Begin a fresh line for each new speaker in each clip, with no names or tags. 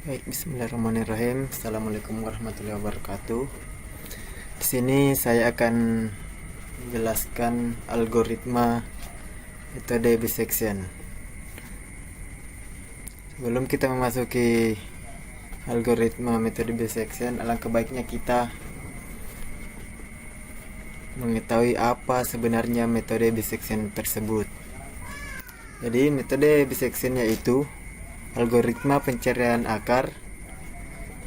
Baik, bismillahirrahmanirrahim. Assalamualaikum warahmatullahi wabarakatuh. Di sini saya akan menjelaskan algoritma metode bisection. Sebelum kita memasuki algoritma metode bisection, alangkah baiknya kita mengetahui apa sebenarnya metode bisection tersebut. Jadi, metode bisection yaitu algoritma pencarian akar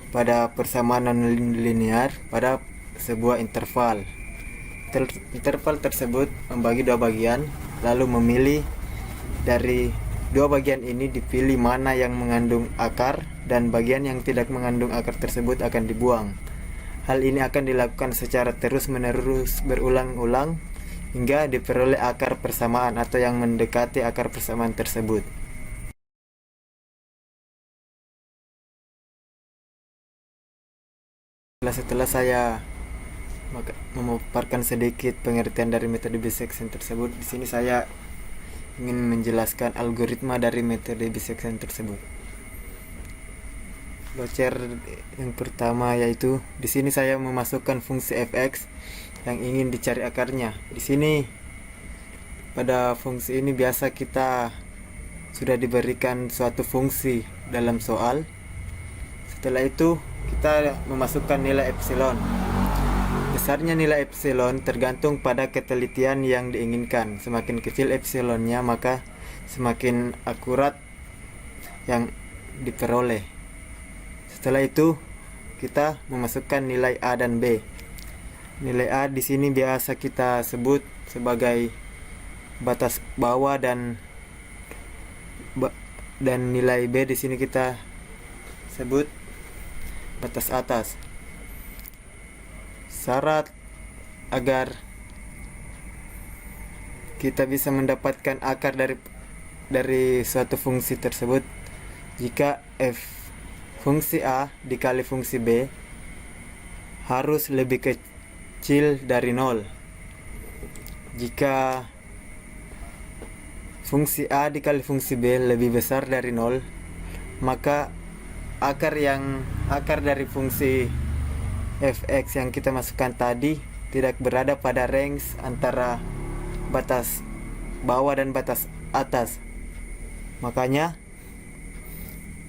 pada persamaan non-linear pada sebuah interval. Interval tersebut membagi dua bagian, lalu memilih dari dua bagian ini dipilih mana yang mengandung akar dan bagian yang tidak mengandung akar tersebut akan dibuang. Hal ini akan dilakukan secara terus-menerus berulang-ulang hingga diperoleh akar persamaan atau yang mendekati akar persamaan tersebut. Setelah saya memaparkan sedikit pengertian dari metode bisection tersebut, di sini saya ingin menjelaskan algoritma dari metode bisection tersebut. Flowchart yang pertama yaitu di sini saya memasukkan fungsi fx yang ingin dicari akarnya. Di sini pada fungsi ini biasa kita sudah diberikan suatu fungsi dalam soal. Setelah itu kita memasukkan nilai epsilon. Besarnya nilai epsilon tergantung pada ketelitian yang diinginkan. Semakin kecil epsilonnya, maka semakin akurat yang diperoleh. Setelah itu kita memasukkan nilai A dan B. Nilai A di sini biasa kita sebut sebagai batas bawah dan nilai B di sini kita sebut batas atas. Syarat agar kita bisa mendapatkan akar dari suatu fungsi tersebut, jika fungsi A dikali fungsi B harus lebih kecil dari 0. Jika fungsi A dikali fungsi B lebih besar dari 0, maka akar dari fungsi fx yang kita masukkan tadi tidak berada pada range antara batas bawah dan batas atas. Makanya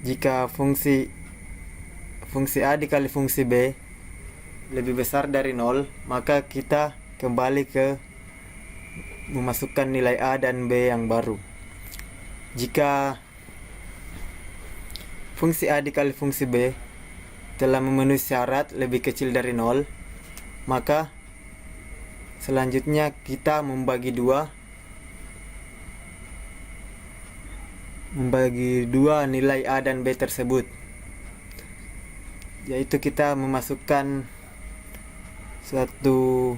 jika fungsi A dikali fungsi B lebih besar dari 0, maka kita kembali ke memasukkan nilai A dan B yang baru. Jika fungsi A dikali fungsi B telah memenuhi syarat lebih kecil dari 0, maka selanjutnya kita membagi dua nilai A dan B tersebut, yaitu kita memasukkan suatu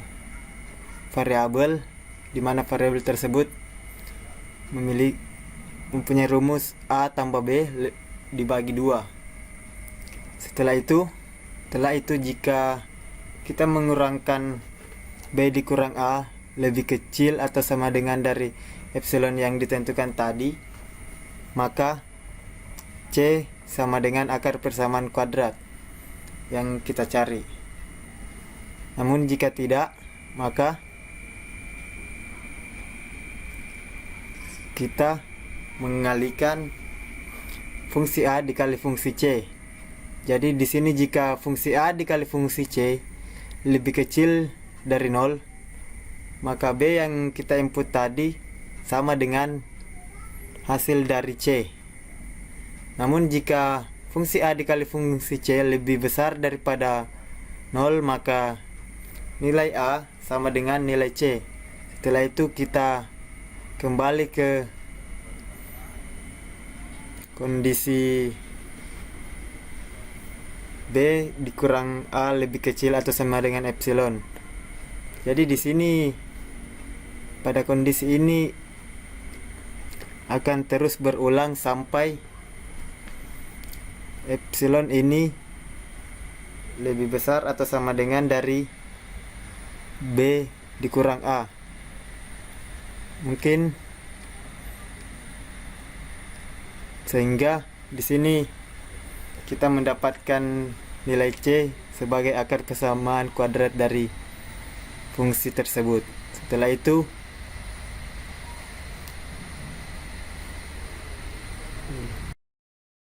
variabel di mana variabel tersebut mempunyai rumus A tambah B dibagi 2. Setelah itu jika kita mengurangkan B dikurang A lebih kecil atau sama dengan dari epsilon yang ditentukan tadi, maka C sama dengan akar persamaan kuadrat yang kita cari. Namun jika tidak, maka kita mengalihkan fungsi A dikali fungsi C. Jadi di sini jika fungsi A dikali fungsi C lebih kecil dari 0, maka B yang kita input tadi sama dengan hasil dari C. Namun jika fungsi A dikali fungsi C lebih besar daripada 0, maka nilai A sama dengan nilai C. Setelah itu kita kembali ke kondisi B dikurang A lebih kecil atau sama dengan epsilon. Jadi di sini pada kondisi ini akan terus berulang sampai epsilon ini lebih besar atau sama dengan dari B dikurang A. Mungkin sehingga di sini kita mendapatkan nilai C sebagai akar kesamaan kuadrat dari fungsi tersebut. Setelah itu